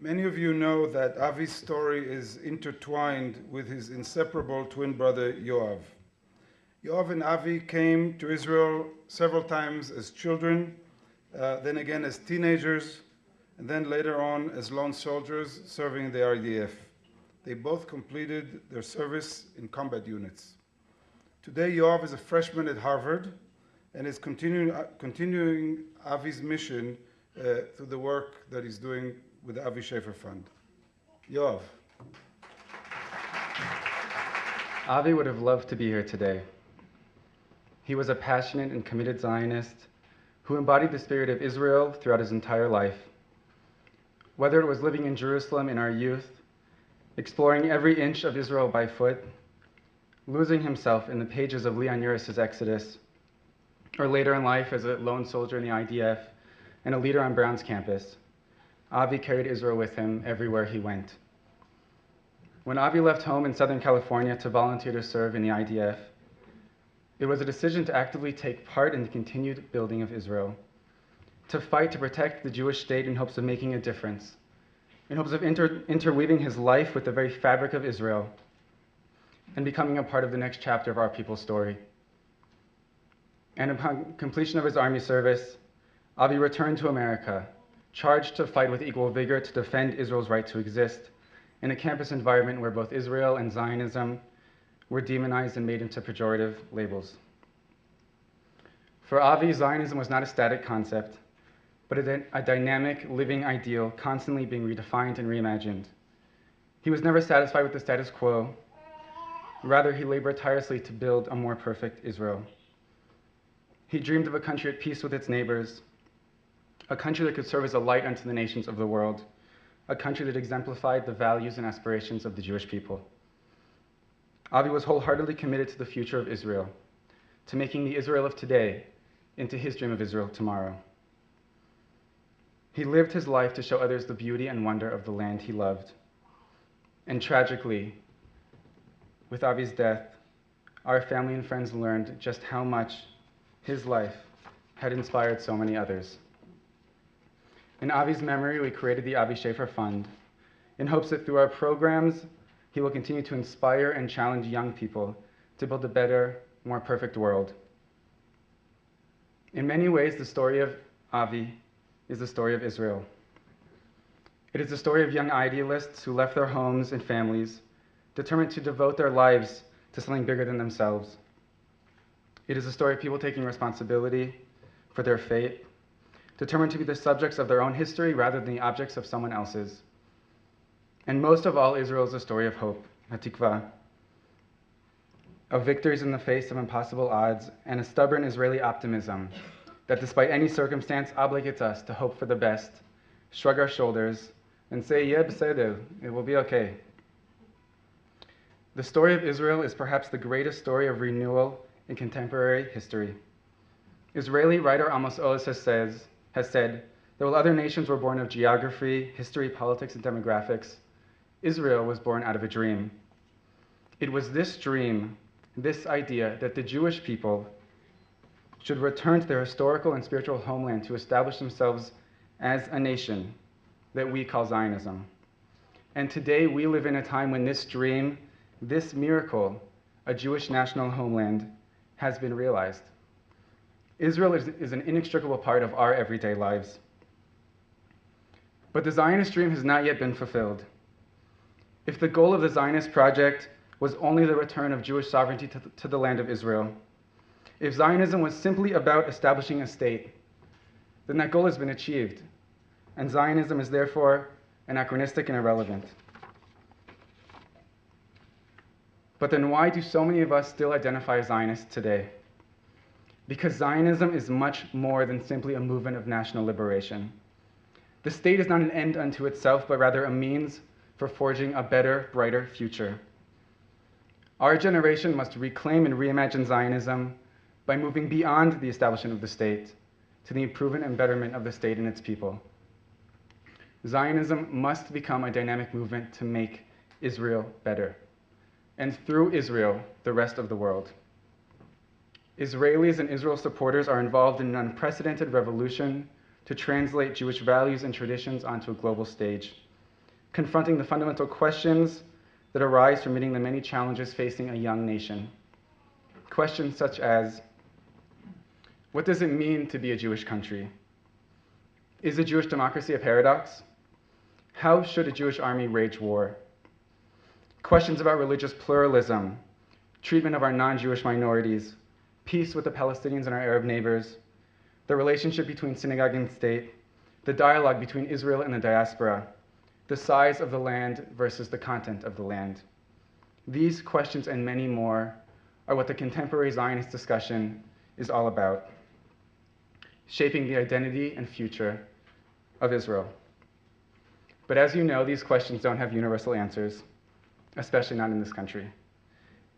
Many of you know that Avi's story is intertwined with his inseparable twin brother Yoav. Yoav and Avi came to Israel several times as children, then again as teenagers, and then later on as lone soldiers serving the IDF. They both completed their service in combat units. Today, Yoav is a freshman at Harvard and is continuing Avi's mission through the work that he's doing with the Yoav Schaefer Fund. Yoav. Avi would have loved to be here today. He was a passionate and committed Zionist who embodied the spirit of Israel throughout his entire life. Whether it was living in Jerusalem in our youth, exploring every inch of Israel by foot, losing himself in the pages of Leon Uris's Exodus, or later in life as a lone soldier in the IDF and a leader on Brown's campus, Avi carried Israel with him everywhere he went. When Avi left home in Southern California to volunteer to serve in the IDF, it was a decision to actively take part in the continued building of Israel, to fight to protect the Jewish state in hopes of making a difference, in hopes of interweaving his life with the very fabric of Israel, and becoming a part of the next chapter of our people's story. And upon completion of his army service, Avi returned to America, charged to fight with equal vigor to defend Israel's right to exist in a campus environment where both Israel and Zionism were demonized and made into pejorative labels. For Avi, Zionism was not a static concept, but a dynamic, living ideal constantly being redefined and reimagined. He was never satisfied with the status quo. Rather, he labored tirelessly to build a more perfect Israel. He dreamed of a country at peace with its neighbors, a country that could serve as a light unto the nations of the world, a country that exemplified the values and aspirations of the Jewish people. Avi was wholeheartedly committed to the future of Israel, to making the Israel of today into his dream of Israel tomorrow. He lived his life to show others the beauty and wonder of the land he loved. And tragically, with Avi's death, our family and friends learned just how much his life had inspired so many others. In Avi's memory, we created the Yoav Schaefer Fund in hopes that through our programs, he will continue to inspire and challenge young people to build a better, more perfect world. In many ways, the story of Avi is the story of Israel. It is the story of young idealists who left their homes and families, determined to devote their lives to something bigger than themselves. It is a story of people taking responsibility for their fate, determined to be the subjects of their own history rather than the objects of someone else's. And most of all, Israel is a story of hope, hatikva, of victories in the face of impossible odds, and a stubborn Israeli optimism that despite any circumstance obligates us to hope for the best, shrug our shoulders, and say, yeah, beseder, it will be okay. The story of Israel is perhaps the greatest story of renewal in contemporary history. Israeli writer Amos Oz has said that while other nations were born of geography, history, politics, and demographics, Israel was born out of a dream. It was this dream, this idea, that the Jewish people should return to their historical and spiritual homeland to establish themselves as a nation that we call Zionism. And today we live in a time when this dream, this miracle, a Jewish national homeland, has been realized. Israel is an inextricable part of our everyday lives. But the Zionist dream has not yet been fulfilled. If the goal of the Zionist project was only the return of Jewish sovereignty to the land of Israel, if Zionism was simply about establishing a state, then that goal has been achieved, and Zionism is therefore anachronistic and irrelevant. But then why do so many of us still identify as Zionists today? Because Zionism is much more than simply a movement of national liberation. The state is not an end unto itself, but rather a means for forging a better, brighter future. Our generation must reclaim and reimagine Zionism by moving beyond the establishment of the state to the improvement and betterment of the state and its people. Zionism must become a dynamic movement to make Israel better, and through Israel, the rest of the world. Israelis and Israel supporters are involved in an unprecedented revolution to translate Jewish values and traditions onto a global stage. confronting the fundamental questions that arise from meeting the many challenges facing a young nation. Questions such as, what does it mean to be a Jewish country? Is a Jewish democracy a paradox? How should a Jewish army wage war? Questions about religious pluralism, treatment of our non-Jewish minorities, peace with the Palestinians and our Arab neighbors, the relationship between synagogue and state, the dialogue between Israel and the diaspora, the size of the land versus the content of the land. These questions and many more are what the contemporary Zionist discussion is all about, shaping the identity and future of Israel. But as you know, these questions don't have universal answers, especially not in this country.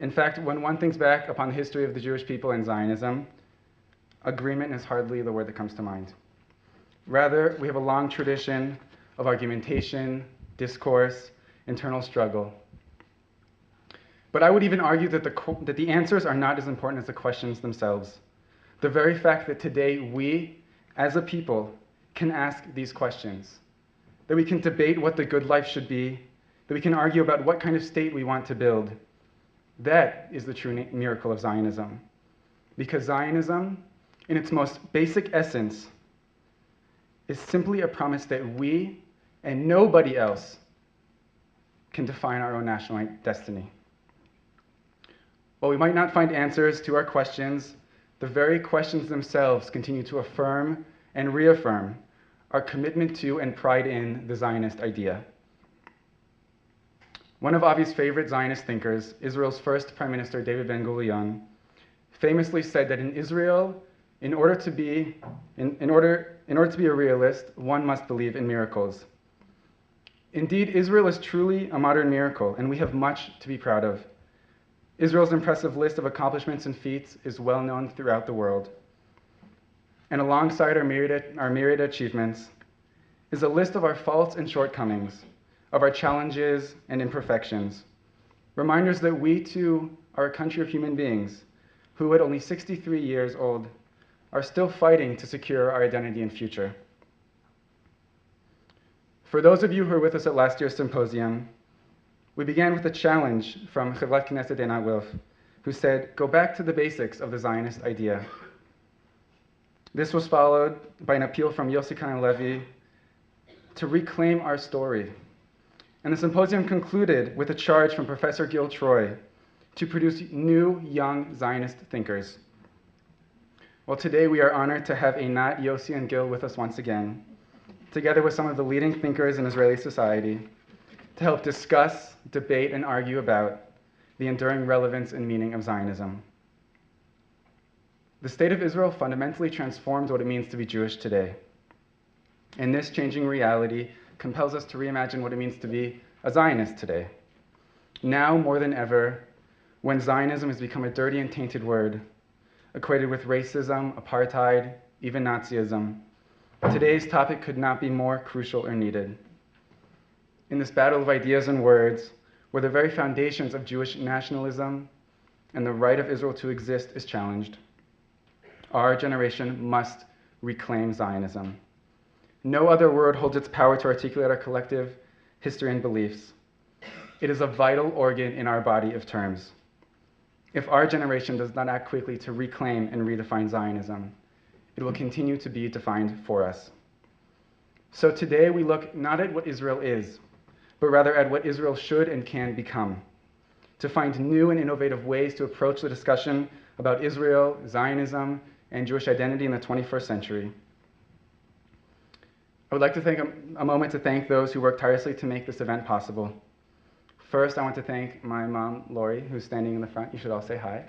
In fact, when one thinks back upon the history of the Jewish people and Zionism, agreement is hardly the word that comes to mind. Rather, we have a long tradition of argumentation, discourse, internal struggle. But I would even argue that the answers are not as important as the questions themselves. The very fact that today we, as a people, can ask these questions, that we can debate what the good life should be, that we can argue about what kind of state we want to build, that is the true miracle of Zionism. Because Zionism, in its most basic essence, is simply a promise that we and nobody else can define our own national destiny. While we might not find answers to our questions, the very questions themselves continue to affirm and reaffirm our commitment to and pride in the Zionist idea. One of Avi's favorite Zionist thinkers, Israel's first Prime Minister David Ben-Gurion, famously said that in Israel, in order to be a realist, one must believe in miracles. Indeed, Israel is truly a modern miracle, and we have much to be proud of. Israel's impressive list of accomplishments and feats is well known throughout the world. And alongside our myriad achievements is a list of our faults and shortcomings, of our challenges and imperfections, reminders that we too are a country of human beings who, at only 63 years old, are still fighting to secure our identity and future. For those of you who were with us at last year's symposium, we began with a challenge from Chevrat Knesset Einat Wilf, who said, go back to the basics of the Zionist idea. This was followed by an appeal from Yossi Kanan Levi to reclaim our story. And the symposium concluded with a charge from Professor Gil Troy to produce new, young Zionist thinkers. Well, today we are honored to have Einat, Yossi, and Gil with us once again, together with some of the leading thinkers in Israeli society, to help discuss, debate, and argue about the enduring relevance and meaning of Zionism. The state of Israel fundamentally transforms what it means to be Jewish today. And this changing reality compels us to reimagine what it means to be a Zionist today. Now, more than ever, when Zionism has become a dirty and tainted word, equated with racism, apartheid, even Nazism, today's topic could not be more crucial or needed. In this battle of ideas and words, where the very foundations of Jewish nationalism and the right of Israel to exist is challenged, our generation must reclaim Zionism. No other word holds its power to articulate our collective history and beliefs. It is a vital organ in our body of terms. If our generation does not act quickly to reclaim and redefine Zionism, it will continue to be defined for us. So today we look not at what Israel is, but rather at what Israel should and can become, to find new and innovative ways to approach the discussion about Israel, Zionism, and Jewish identity in the 21st century. I would like to take a moment to thank those who worked tirelessly to make this event possible. First, I want to thank my mom, Lori, who's standing in the front. You should all say hi.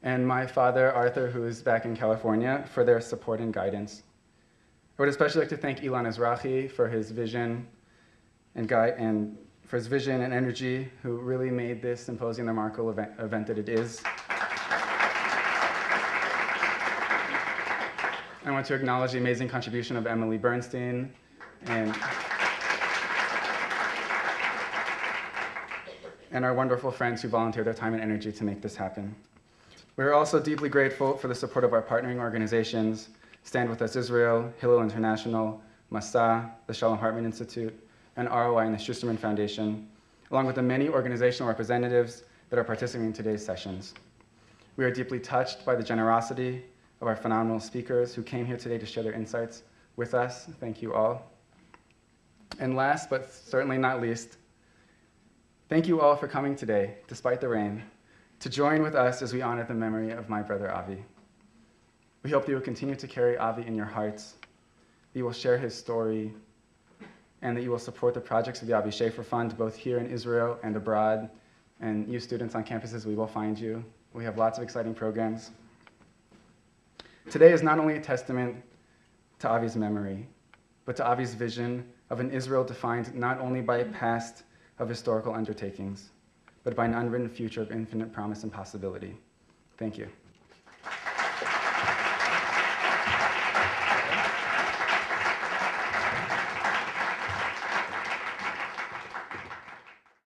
And my father, Arthur, who is back in California, for their support and guidance. I would especially like to thank Ilan Ezrahi for his vision and for his vision and energy, who really made this symposium the remarkable event that it is. I want to acknowledge the amazing contribution of Emily Bernstein and our wonderful friends who volunteered their time and energy to make this happen. We are also deeply grateful for the support of our partnering organizations, Stand With Us Israel, Hillel International, Masa, the Shalom Hartman Institute, and ROI and the Schusterman Foundation, along with the many organizational representatives that are participating in today's sessions. We are deeply touched by the generosity of our phenomenal speakers who came here today to share their insights with us. Thank you all. And last, but certainly not least, thank you all for coming today, despite the rain, to join with us as we honor the memory of my brother Avi. We hope that you will continue to carry Avi in your hearts, that you will share his story, and that you will support the projects of the Yoav Schaefer Fund, both here in Israel and abroad. And you students on campuses, we will find you. We have lots of exciting programs. Today is not only a testament to Avi's memory, but to Avi's vision of an Israel defined not only by a past of historical undertakings, but by an unwritten future of infinite promise and possibility. Thank you.